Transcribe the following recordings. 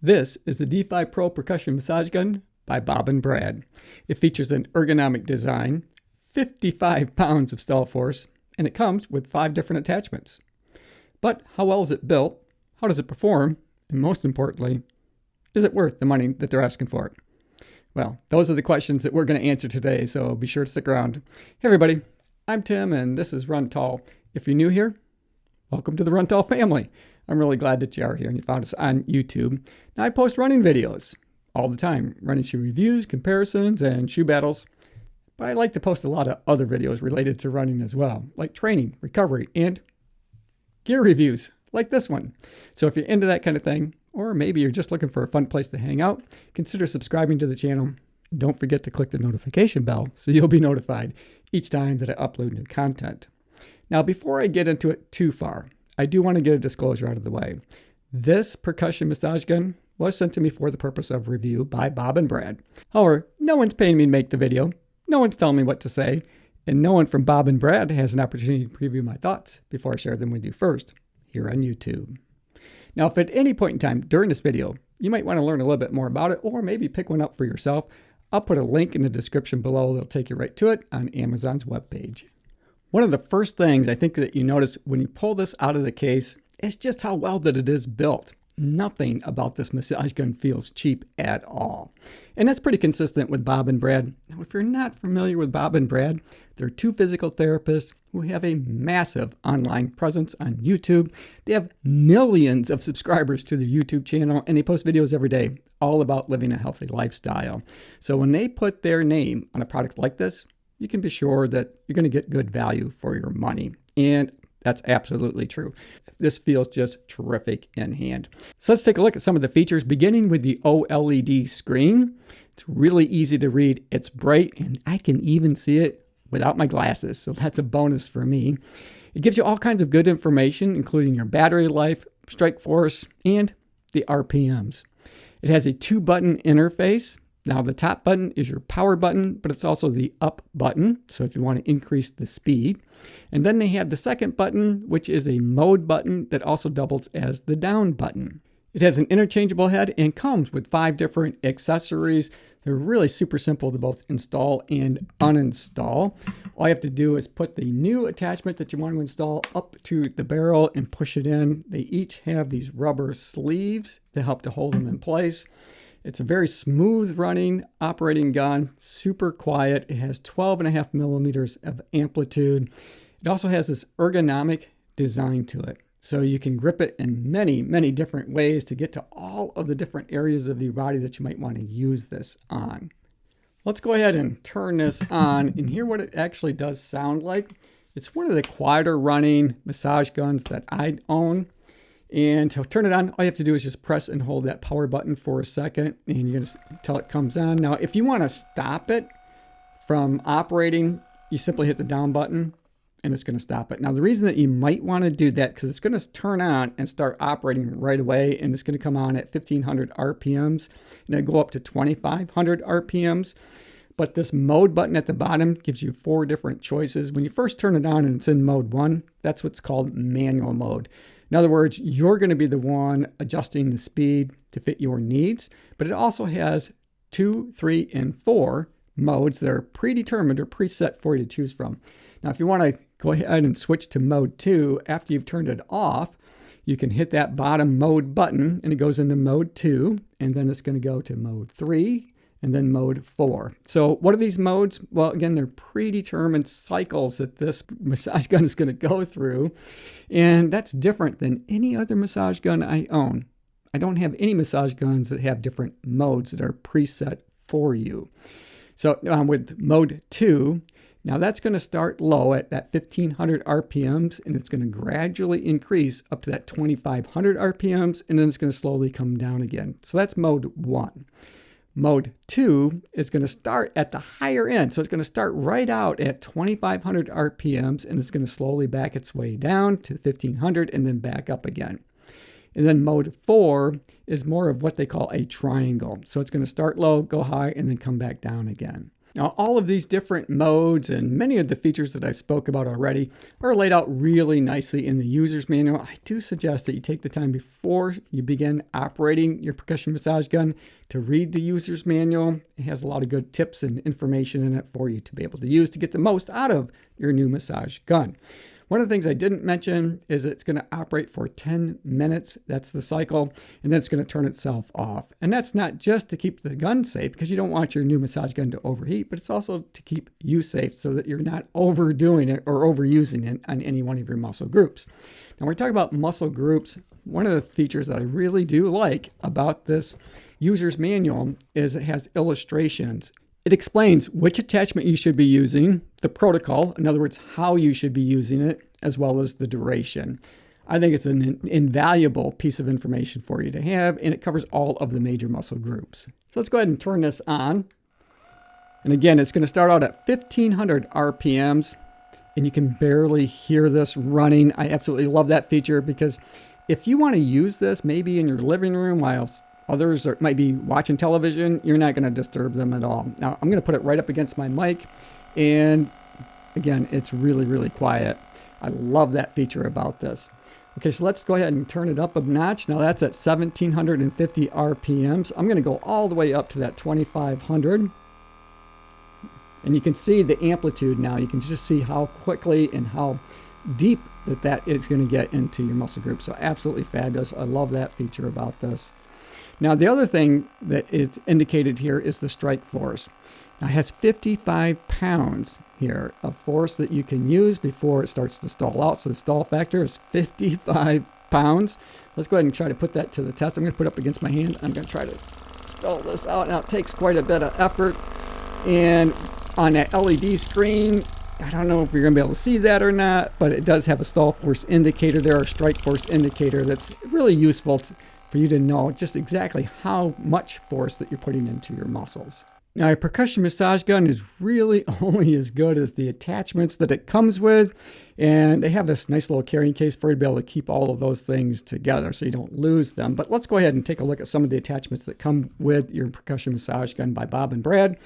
This is the D5 Pro Percussion Massage Gun by Bob and Brad. It features an ergonomic design, 55 pounds of stall force, and it comes with 5 different attachments. But how well is it built? How does it perform? And most importantly, is it worth the money that they're asking for it? Well, those are the questions that we're going to answer today, so be sure to stick around. Hey everybody, I'm Tim and this is Run Tall. If you're new here, welcome to the Run Tall family. I'm really glad that you are here and you found us on YouTube. Now I post running videos all the time, running shoe reviews, comparisons, and shoe battles. But I like to post a lot of other videos related to running as well, like training, recovery, and gear reviews, like this one. So if you're into that kind of thing, or maybe you're just looking for a fun place to hang out, consider subscribing to the channel. Don't forget to click the notification bell so you'll be notified each time that I upload new content. Now, before I get into it too far, I do want to get a disclosure out of the way. This percussion massage gun was sent to me for the purpose of review by Bob and Brad. However, no one's paying me to make the video, no one's telling me what to say, and no one from Bob and Brad has an opportunity to preview my thoughts before I share them with you first, here on YouTube. Now, if at any point in time during this video, you might want to learn a little bit more about it, or maybe pick one up for yourself, I'll put a link in the description below that'll take you right to it on Amazon's webpage. One of the first things I think that you notice when you pull this out of the case is just how well that it is built. Nothing about this massage gun feels cheap at all. And that's pretty consistent with Bob and Brad. Now, if you're not familiar with Bob and Brad, they're 2 physical therapists who have a massive online presence on YouTube. They have millions of subscribers to their YouTube channel, and they post videos every day all about living a healthy lifestyle. So when they put their name on a product like this, you can be sure that you're going to get good value for your money. And that's absolutely true. This feels just terrific in hand. So let's take a look at some of the features, beginning with the OLED screen. It's really easy to read. It's bright, and I can even see it without my glasses. So that's a bonus for me. It gives you all kinds of good information, including your battery life, strike force, and the RPMs. It has a 2-button interface. Now the top button is your power button, but it's also the up button. So if you want to increase the speed. And then they have the second button, which is a mode button that also doubles as the down button. It has an interchangeable head and comes with 5 different accessories. They're really super simple to both install and uninstall. All you have to do is put the new attachment that you want to install up to the barrel and push it in. They each have these rubber sleeves to help to hold them in place. It's a very smooth running operating gun, super quiet. It has 12.5 millimeters of amplitude. It also has this ergonomic design to it. So you can grip it in many, many different ways to get to all of the different areas of your body that you might want to use this on. Let's go ahead and turn this on and hear what it actually does sound like. It's one of the quieter running massage guns that I own. And to turn it on, all you have to do is just press and hold that power button for a second, and you're going to until it comes on. Now, if you want to stop it from operating, you simply hit the down button, and it's going to stop it. Now, the reason that you might want to do that, because it's going to turn on and start operating right away, and it's going to come on at 1,500 RPMs, and it'll go up to 2,500 RPMs. But this mode button at the bottom gives you 4 different choices. When you first turn it on and it's in mode 1, that's what's called manual mode. In other words, you're going to be the one adjusting the speed to fit your needs, but it also has 2, 3, and 4 modes that are predetermined or preset for you to choose from. Now, if you want to go ahead and switch to mode 2 after you've turned it off, you can hit that bottom mode button and it goes into mode 2, and then it's going to go to mode 3, and then mode 4. So what are these modes? Well, again, they're predetermined cycles that this massage gun is going to go through. And that's different than any other massage gun I own. I don't have any massage guns that have different modes that are preset for you. So with mode 2, now that's going to start low at that 1,500 RPMs, and it's going to gradually increase up to that 2,500 RPMs, and then it's going to slowly come down again. So that's mode 1. Mode 2 is going to start at the higher end. So it's going to start right out at 2,500 RPMs, and it's going to slowly back its way down to 1,500 and then back up again. And then mode 4 is more of what they call a triangle. So it's going to start low, go high, and then come back down again. Now, all of these different modes and many of the features that I spoke about already are laid out really nicely in the user's manual. I do suggest that you take the time before you begin operating your percussion massage gun to read the user's manual. It has a lot of good tips and information in it for you to be able to use to get the most out of your new massage gun. One of the things I didn't mention is it's going to operate for 10 minutes. That's the cycle. And then it's going to turn itself off. And that's not just to keep the gun safe, because you don't want your new massage gun to overheat, but it's also to keep you safe so that you're not overdoing it or overusing it on any one of your muscle groups. Now, when we talk about muscle groups, one of the features that I really do like about this user's manual is it has illustrations. It explains which attachment you should be using, the protocol, in other words, how you should be using it, as well as the duration. I think it's an invaluable piece of information for you to have, and it covers all of the major muscle groups. So let's go ahead and turn this on. And again, it's going to start out at 1500 RPMs, and you can barely hear this running. I absolutely love that feature, because if you want to use this maybe in your living room while others might be watching television, you're not going to disturb them at all. Now, I'm going to put it right up against my mic, and again, it's really, really quiet. I love that feature about this. Okay, so let's go ahead and turn it up a notch. Now that's at 1750 RPMs. I'm going to go all the way up to that 2500. And you can see the amplitude now. You can just see how quickly and how deep that is going to get into your muscle group. So absolutely fabulous. I love that feature about this. Now, the other thing that is indicated here is the strike force. Now, it has 55 pounds here of force that you can use before it starts to stall out. So the stall factor is 55 pounds. Let's go ahead and try to put that to the test. I'm going to put it up against my hand. I'm going to try to stall this out. Now, it takes quite a bit of effort. And on that LED screen, I don't know if you're going to be able to see that or not, but it does have a stall force indicator there, or strike force indicator, that's really useful for you to know just exactly how much force that you're putting into your muscles. Now, a percussion massage gun is really only as good as the attachments that it comes with, and they have this nice little carrying case for you to be able to keep all of those things together so you don't lose them. But let's go ahead and take a look at some of the attachments that come with your percussion massage gun by Bob and Brad.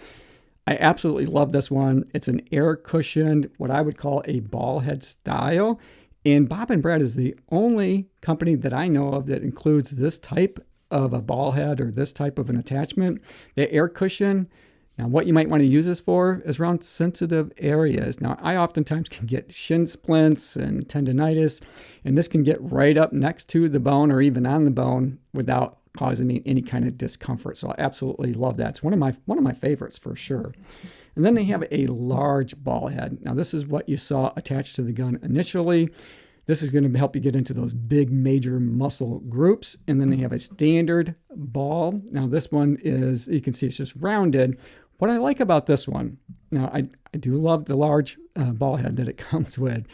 I absolutely love this one. It's an air cushioned, what I would call a ball head style. And Bob and Brad is the only company that I know of that includes this type of a ball head or this type of an attachment. The air cushion, now what you might want to use this for is around sensitive areas. Now, I oftentimes can get shin splints and tendonitis, and this can get right up next to the bone or even on the bone without causing me any kind of discomfort. So I absolutely love that. It's one of my favorites for sure. And then they have a large ball head. Now, this is what you saw attached to the gun initially. This is going to help you get into those big major muscle groups. And then they have a standard ball. Now, this one is, you can see it's just rounded. What I like about this one, now I do love the large ball head that it comes with.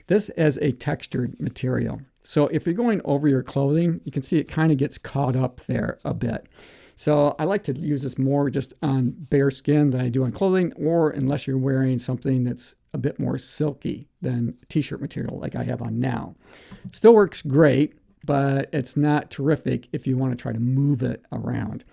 This is a textured material. So if you're going over your clothing, you can see it kind of gets caught up there a bit. So I like to use this more just on bare skin than I do on clothing, or unless you're wearing something that's a bit more silky than t-shirt material like I have on now. Still works great, but it's not terrific if you want to try to move it around.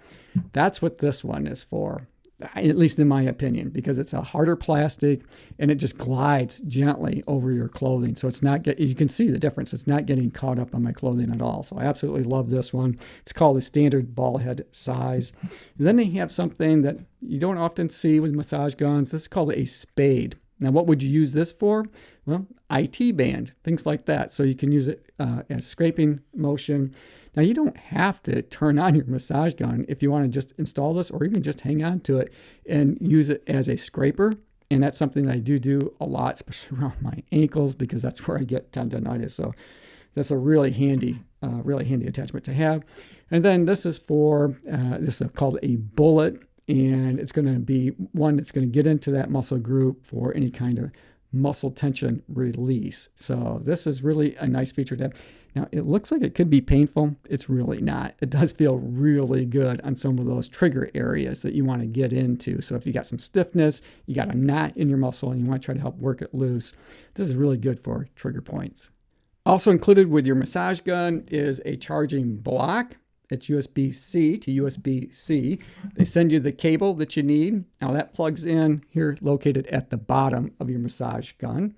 That's what this one is for, at least in my opinion, because it's a harder plastic and it just glides gently over your clothing. So it's not you can see the difference. It's not getting caught up on my clothing at all. So I absolutely love this one. It's called a standard ball head size. And then they have something that you don't often see with massage guns. This is called a spade. Now, what would you use this for? Well, IT band, things like that. So you can use it as scraping motion. Now, you don't have to turn on your massage gun if you want to just install this, or even just hang on to it and use it as a scraper. And that's something that I do a lot, especially around my ankles, because that's where I get tendonitis. So that's a really handy attachment to have. And then this is this is called a bullet. And it's going to be one that's going to get into that muscle group for any kind of muscle tension release. So this is really a nice feature to have. Now, it looks like it could be painful. It's really not. It does feel really good on some of those trigger areas that you want to get into. So if you got some stiffness, you got a knot in your muscle, and you want to try to help work it loose, this is really good for trigger points. Also included with your massage gun is a charging block. It's USB-C to USB-C. They send you the cable that you need. Now that plugs in here, located at the bottom of your massage gun.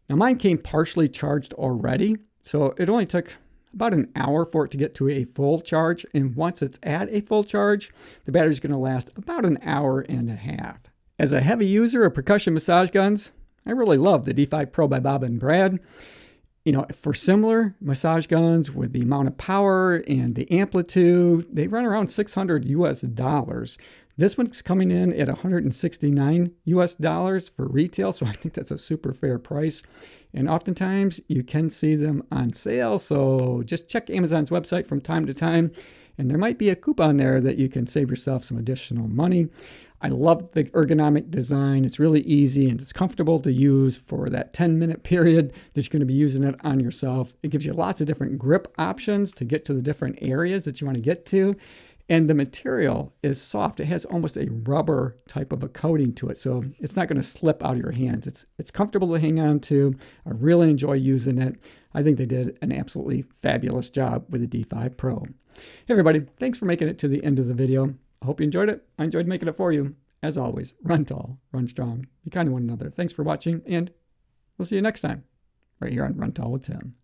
Now mine came partially charged already, so it only took about an hour for it to get to a full charge. And once it's at a full charge, the battery's going to last about an hour and a half. As a heavy user of percussion massage guns, I really love the D5 Pro by Bob and Brad. You know, for similar massage guns with the amount of power and the amplitude, they run around $600 US. This one's coming in at $169 US for retail, so I think that's a super fair price. And oftentimes you can see them on sale, so just check Amazon's website from time to time, and there might be a coupon there that you can save yourself some additional money. I love the ergonomic design. It's really easy and it's comfortable to use for that 10-minute period that you're going to be using it on yourself. It gives you lots of different grip options to get to the different areas that you want to get to. And the material is soft. It has almost a rubber type of a coating to it, so it's not going to slip out of your hands. It's comfortable to hang on to. I really enjoy using it. I think they did an absolutely fabulous job with the D5 Pro. Hey everybody, thanks for making it to the end of the video. I hope you enjoyed it. I enjoyed making it for you. As always, run tall, run strong, be kind to one another. Thanks for watching, and we'll see you next time right here on Run Tall with Tim.